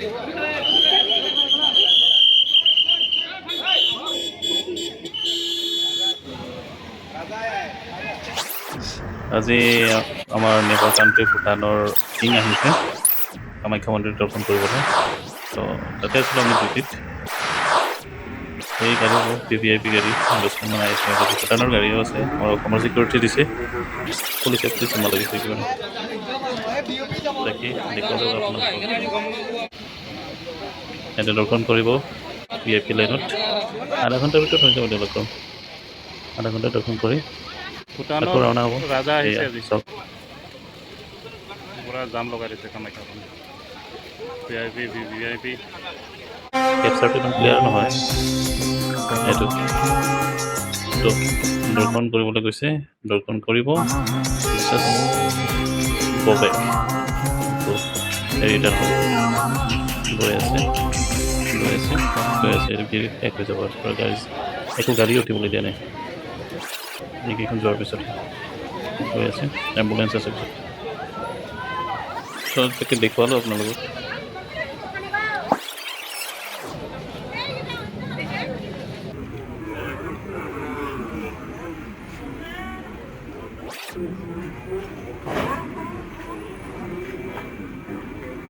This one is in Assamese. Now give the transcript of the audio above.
আজি আমাৰ নেবাৰ কাণ্ট্ৰি ভূটানৰ কিং আহিছে কামাখ্যা মন্দিৰ দৰ্শন কৰিবলৈ। তো তাতে আছিলোঁ আমি ডিউটিত। এই গাড়ীবোৰ VVIP গাড়ী 10খনমান আহিছে। ভূটানৰ গাড়ীও আছে, আমাৰ অসমৰ চিকিউৰিটি দিছে, পুলিচে চম্ভা লাগিছে কিবা দেখি দেখুৱালোঁ আপোনালোকক। ইয়াতে দৰ্শন কৰিব VIP লাইনত। আধা ঘণ্টাৰ ভিতৰত হৈ যাব তেওঁলোকৰ। আধা ঘণ্টা দৰ্শন কৰি আকৌ ভূটানৰ ৰাওনা হ'ব। ৰাজা আহিছে এয়া আজি, চাওক, পুৰা জাম লগাই দিছে কামাখ্যাখন। VIP কেপচাৰটো ইমান ক্লিয়াৰ নহয়। এইটো তো দৰ্শন কৰিবলৈ গৈছে, দৰ্শন কৰিব, ববেক তো ৰিটাৰ্ণ হ'ব। গৈ আছে গৈ আছে গৈ আছে, এইটো শেষ হৈ যাব। গাড়ী একো গাড়ী উঠিবলৈ দিয়া নাই এইকেইখন যোৱাৰ পিছত গৈ আছে। এম্বুলেঞ্চ আছে পিছত। তাকে দেখুৱালোঁ আপোনালোকক।